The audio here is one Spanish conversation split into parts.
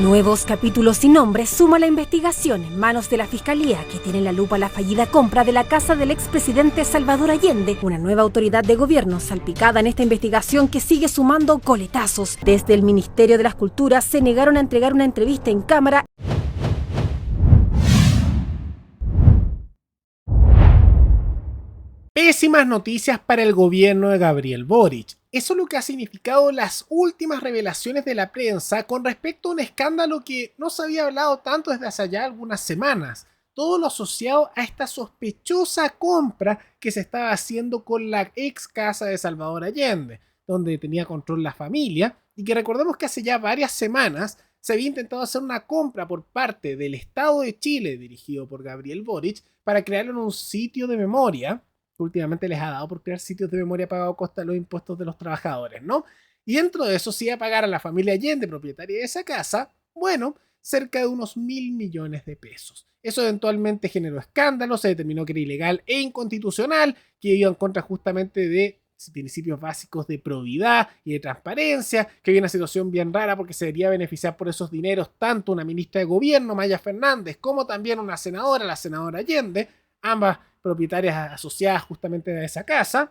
Nuevos capítulos sin nombre suma la investigación en manos de la Fiscalía, que tiene en la lupa la fallida compra de la casa del expresidente Salvador Allende, una nueva autoridad de gobierno salpicada en esta investigación que sigue sumando coletazos. Desde el Ministerio de las Culturas se negaron a entregar una entrevista en cámara. Pésimas noticias para el gobierno de Gabriel Boric. Eso es lo que ha significado las últimas revelaciones de la prensa con respecto a un escándalo que no se había hablado tanto desde hace ya algunas semanas. Todo lo asociado a esta sospechosa compra que se estaba haciendo con la ex casa de Salvador Allende, donde tenía control la familia, y que recordemos que hace ya varias semanas se había intentado hacer una compra por parte del Estado de Chile, dirigido por Gabriel Boric, para crearlo en un sitio de memoria. Últimamente les ha dado por crear sitios de memoria pagado a costa de los impuestos de los trabajadores, ¿no? Y dentro de eso se iba a pagar a la familia Allende, propietaria de esa casa, bueno, cerca de unos 1.000 millones de pesos. Eso eventualmente generó escándalo, se determinó que era ilegal e inconstitucional, que iba en contra justamente de principios básicos de probidad y de transparencia, que había una situación bien rara porque se debería beneficiar por esos dineros tanto una ministra de gobierno, Maya Fernández, como también una senadora, la senadora Allende, ambas propietarias asociadas justamente a esa casa,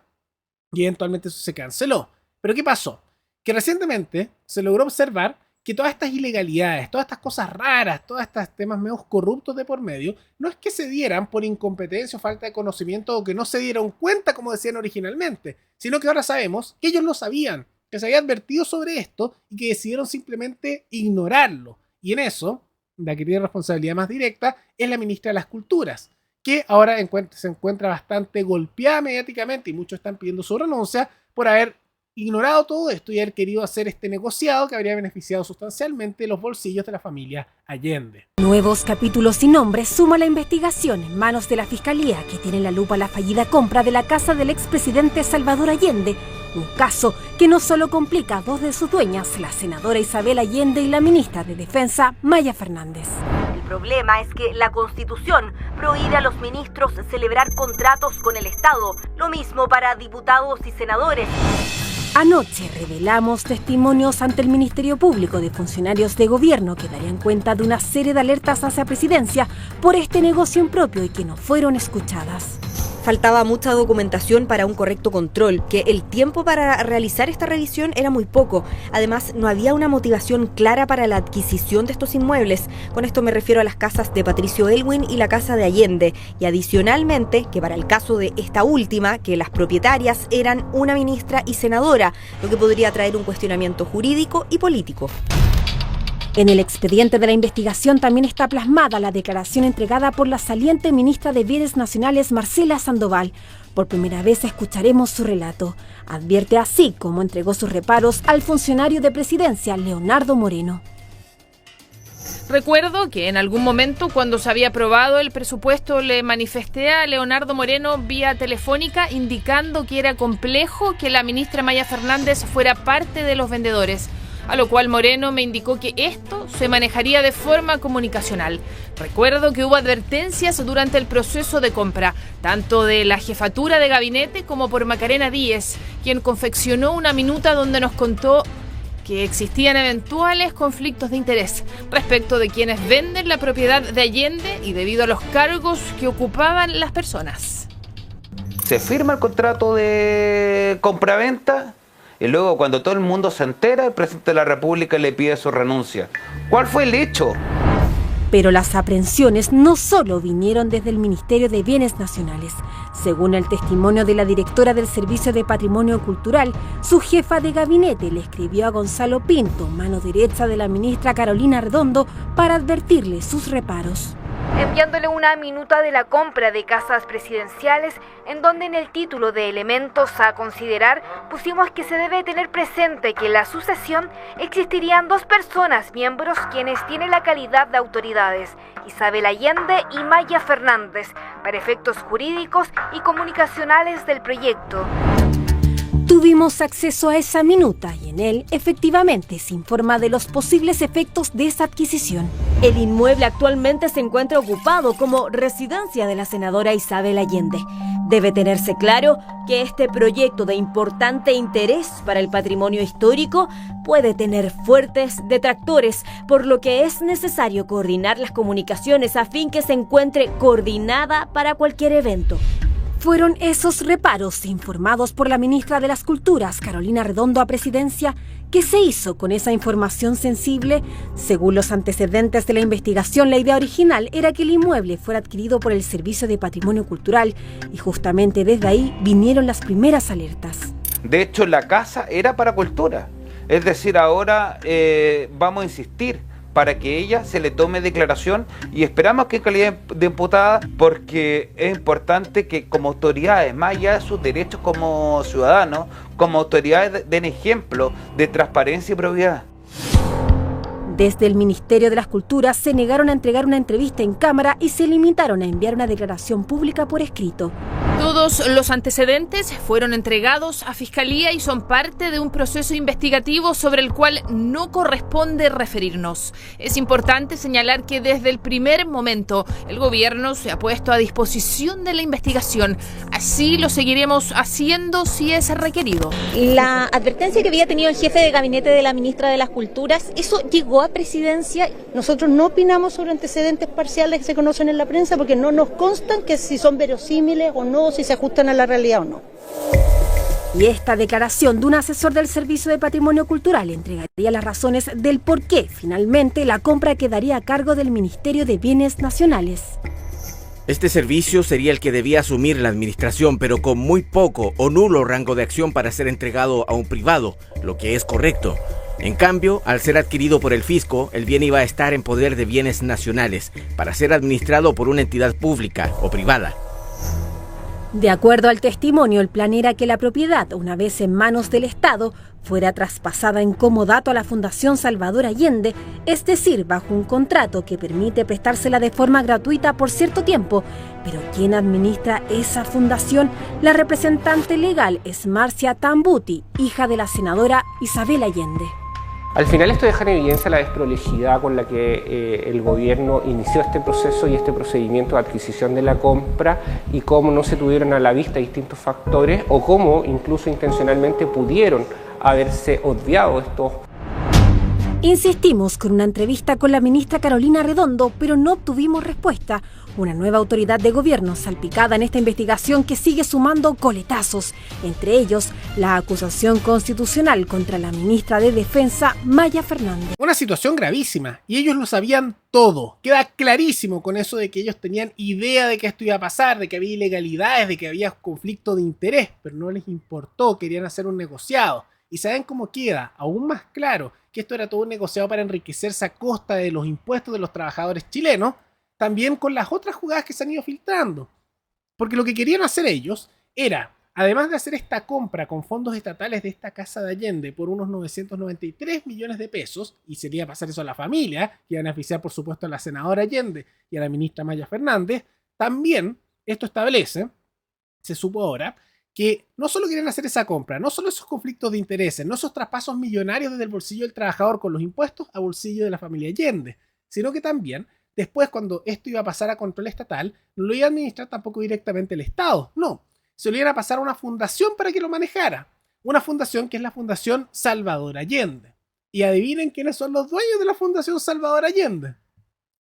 y eventualmente eso se canceló. ¿Pero qué pasó? Que recientemente se logró observar que todas estas ilegalidades, todas estas cosas raras, todos estos temas medio corruptos de por medio, no es que se dieran por incompetencia o falta de conocimiento o que no se dieron cuenta como decían originalmente, sino que ahora sabemos que ellos lo sabían, que se había advertido sobre esto y que decidieron simplemente ignorarlo. Y en eso, la que tiene responsabilidad más directa es la ministra de las Culturas, que ahora se encuentra bastante golpeada mediáticamente y muchos están pidiendo su renuncia por haber ignorado todo esto y haber querido hacer este negociado que habría beneficiado sustancialmente los bolsillos de la familia Allende. Nuevos capítulos sin nombre suma la investigación en manos de la Fiscalía, que tiene en la lupa la fallida compra de la casa del expresidente Salvador Allende, un caso que no solo complica a dos de sus dueñas, la senadora Isabel Allende y la ministra de Defensa, Maya Fernández. El problema es que la Constitución prohíbe a los ministros celebrar contratos con el Estado, lo mismo para diputados y senadores. Anoche revelamos testimonios ante el Ministerio Público de funcionarios de gobierno que darían cuenta de una serie de alertas hacia presidencia por este negocio impropio y que no fueron escuchadas. Faltaba mucha documentación para un correcto control, que el tiempo para realizar esta revisión era muy poco. Además, no había una motivación clara para la adquisición de estos inmuebles. Con esto me refiero a las casas de Patricio Aylwin y la casa de Allende. Y adicionalmente, que para el caso de esta última, que las propietarias eran una ministra y senadora, lo que podría traer un cuestionamiento jurídico y político. En el expediente de la investigación también está plasmada la declaración entregada por la saliente ministra de Bienes Nacionales, Marcela Sandoval. Por primera vez escucharemos su relato. Advierte así cómo entregó sus reparos al funcionario de presidencia, Leonardo Moreno. Recuerdo que en algún momento, cuando se había aprobado el presupuesto, le manifesté a Leonardo Moreno vía telefónica indicando que era complejo que la ministra Maya Fernández fuera parte de los vendedores. A lo cual Moreno me indicó que esto se manejaría de forma comunicacional. Recuerdo que hubo advertencias durante el proceso de compra, tanto de la jefatura de gabinete como por Macarena Díez, quien confeccionó una minuta donde nos contó que existían eventuales conflictos de interés respecto de quienes venden la propiedad de Allende y debido a los cargos que ocupaban las personas. Se firma el contrato de compraventa. Y luego, cuando todo el mundo se entera, el presidente de la República le pide su renuncia. ¿Cuál fue el hecho? Pero las aprehensiones no solo vinieron desde el Ministerio de Bienes Nacionales. Según el testimonio de la directora del Servicio de Patrimonio Cultural, su jefa de gabinete le escribió a Gonzalo Pinto, mano derecha de la ministra Carolina Redondo, para advertirle sus reparos. Enviándole una minuta de la compra de casas presidenciales, en donde en el título de elementos a considerar pusimos que se debe tener presente que en la sucesión existirían dos personas miembros quienes tienen la calidad de autoridades, Isabel Allende y Maya Fernández, para efectos jurídicos y comunicacionales del proyecto. Tuvimos acceso a esa minuta y en él efectivamente se informa de los posibles efectos de esa adquisición. El inmueble actualmente se encuentra ocupado como residencia de la senadora Isabel Allende. Debe tenerse claro que este proyecto de importante interés para el patrimonio histórico puede tener fuertes detractores, por lo que es necesario coordinar las comunicaciones a fin que se encuentre coordinada para cualquier evento. Fueron esos reparos informados por la ministra de las Culturas, Carolina Redondo, a Presidencia, que se hizo con esa información sensible. Según los antecedentes de la investigación, la idea original era que el inmueble fuera adquirido por el Servicio de Patrimonio Cultural y justamente desde ahí vinieron las primeras alertas. De hecho, la casa era para cultura. Es decir, ahora vamos a insistir para que ella se le tome declaración y esperamos que en calidad de imputada, porque es importante que como autoridades, más allá de sus derechos como ciudadanos, como autoridades den ejemplo de transparencia y probidad. Desde el Ministerio de las Culturas se negaron a entregar una entrevista en cámara y se limitaron a enviar una declaración pública por escrito. Todos los antecedentes fueron entregados a Fiscalía y son parte de un proceso investigativo sobre el cual no corresponde referirnos. Es importante señalar que desde el primer momento el gobierno se ha puesto a disposición de la investigación. Así lo seguiremos haciendo si es requerido. La advertencia que había tenido el jefe de gabinete de la ministra de las Culturas, ¿eso llegó a Presidencia? Nosotros no opinamos sobre antecedentes parciales que se conocen en la prensa porque no nos constan que si son verosímiles o no, si se ajustan a la realidad o no. Y esta declaración de un asesor del Servicio de Patrimonio Cultural entregaría las razones del por qué finalmente la compra quedaría a cargo del Ministerio de Bienes Nacionales. Este servicio sería el que debía asumir la administración, pero con muy poco o nulo rango de acción para ser entregado a un privado, lo que es correcto. En cambio, al ser adquirido por el fisco, el bien iba a estar en poder de Bienes Nacionales, para ser administrado por una entidad pública o privada. De acuerdo al testimonio, el plan era que la propiedad, una vez en manos del Estado, fuera traspasada en comodato a la Fundación Salvador Allende, es decir, bajo un contrato que permite prestársela de forma gratuita por cierto tiempo. Pero ¿quién administra esa fundación? La representante legal es Marcia Tambuti, hija de la senadora Isabel Allende. Al final esto deja en evidencia la desprolijidad con la que el gobierno inició este proceso y este procedimiento de adquisición de la compra y cómo no se tuvieron a la vista distintos factores o cómo incluso intencionalmente pudieron haberse obviado estos. Insistimos con una entrevista con la ministra Carolina Redondo, pero no obtuvimos respuesta. Una nueva autoridad de gobierno salpicada en esta investigación que sigue sumando coletazos, entre ellos la acusación constitucional contra la ministra de Defensa, Maya Fernández. Una situación gravísima, y ellos lo sabían todo. Queda clarísimo con eso de que ellos tenían idea de que esto iba a pasar, de que había ilegalidades, de que había conflicto de interés, pero no les importó, querían hacer un negociado. ¿Y saben cómo queda? Aún más claro que esto era todo un negociado para enriquecerse a costa de los impuestos de los trabajadores chilenos, también con las otras jugadas que se han ido filtrando. Porque lo que querían hacer ellos era, además de hacer esta compra con fondos estatales de esta casa de Allende por unos 993 millones de pesos, y sería pasar eso a la familia, que iban a beneficiar por supuesto a la senadora Allende y a la ministra Maya Fernández, también esto establece, se supo ahora, que no solo quieren hacer esa compra, no solo esos conflictos de intereses, no esos traspasos millonarios desde el bolsillo del trabajador con los impuestos a bolsillo de la familia Allende, sino que también, después cuando esto iba a pasar a control estatal, no lo iba a administrar tampoco directamente el Estado, no, se lo iban a pasar a una fundación para que lo manejara, una fundación que es la Fundación Salvador Allende. Y adivinen quiénes son los dueños de la Fundación Salvador Allende,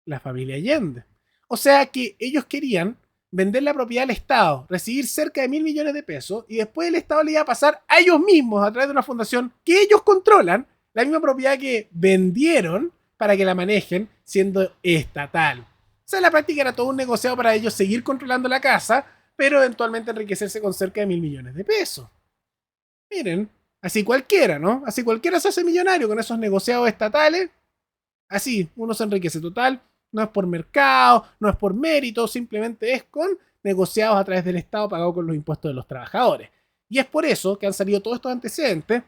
la familia Allende. O sea que ellos querían vender la propiedad al Estado, recibir cerca de 1.000 millones de pesos y después el Estado le iba a pasar a ellos mismos a través de una fundación que ellos controlan, la misma propiedad que vendieron para que la manejen siendo estatal. O sea, en la práctica era todo un negociado para ellos seguir controlando la casa, pero eventualmente enriquecerse con cerca de 1.000 millones de pesos. Miren, así cualquiera, ¿no? Así cualquiera se hace millonario con esos negociados estatales. Así, uno se enriquece total. No es por mercado, no es por mérito, simplemente es con negociados a través del Estado pagado con los impuestos de los trabajadores. Y es por eso que han salido todos estos antecedentes,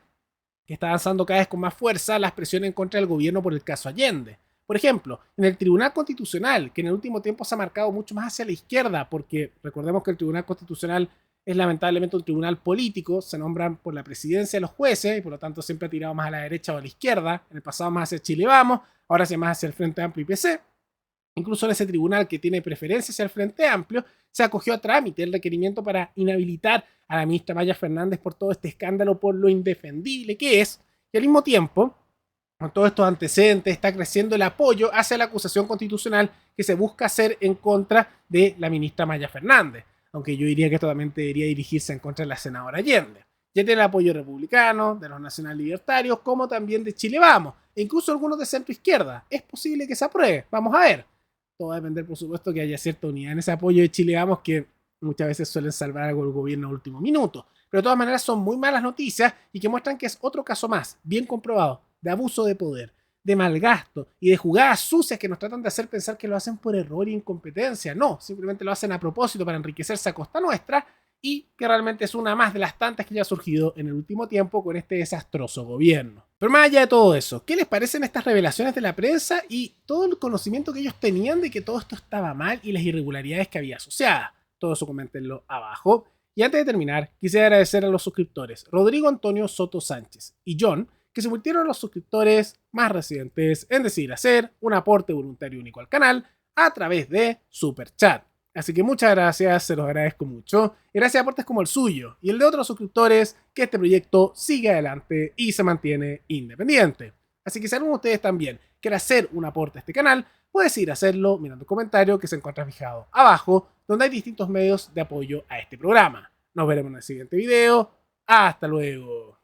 que está avanzando cada vez con más fuerza las presiones en contra del gobierno por el caso Allende. Por ejemplo, en el Tribunal Constitucional, que en el último tiempo se ha marcado mucho más hacia la izquierda, porque recordemos que el Tribunal Constitucional Es lamentablemente un tribunal político, se nombran por la presidencia de los jueces y por lo tanto siempre ha tirado más a la derecha o a la izquierda. En el pasado más hacia Chile Vamos, ahora más hacia el Frente Amplio y PC. Incluso en ese tribunal que tiene preferencia hacia el Frente Amplio, se acogió a trámite el requerimiento para inhabilitar a la ministra Maya Fernández por todo este escándalo, por lo indefendible que es, y al mismo tiempo, con todos estos antecedentes, está creciendo el apoyo hacia la acusación constitucional que se busca hacer en contra de la ministra Maya Fernández. Aunque yo diría que esto también debería dirigirse en contra de la senadora Allende. Ya tiene el apoyo republicano, de los nacional libertarios, como también de Chile Vamos, e incluso algunos de centro izquierda. Es posible que se apruebe, vamos a ver. Todo va a depender, por supuesto, que haya cierta unidad en ese apoyo de Chile Vamos, que muchas veces suelen salvar algo el gobierno a último minuto. Pero de todas maneras son muy malas noticias y que muestran que es otro caso más, bien comprobado, de abuso de poder, de malgasto y de jugadas sucias que nos tratan de hacer pensar que lo hacen por error e incompetencia. No, simplemente lo hacen a propósito para enriquecerse a costa nuestra y que realmente es una más de las tantas que ya ha surgido en el último tiempo con este desastroso gobierno. Pero más allá de todo eso, ¿qué les parecen estas revelaciones de la prensa y todo el conocimiento que ellos tenían de que todo esto estaba mal y las irregularidades que había asociadas? Todo eso coméntenlo abajo. Y antes de terminar, quisiera agradecer a los suscriptores Rodrigo Antonio Soto Sánchez y John, que se convirtieron en los suscriptores más residentes en decidir hacer un aporte voluntario único al canal a través de Super Chat. Así que muchas gracias, se los agradezco mucho. Y gracias a aportes como el suyo y el de otros suscriptores, que este proyecto sigue adelante y se mantiene independiente. Así que si alguno de ustedes también quiere hacer un aporte a este canal, puedes ir a hacerlo mirando el comentario que se encuentra fijado abajo, donde hay distintos medios de apoyo a este programa. Nos veremos en el siguiente video. Hasta luego.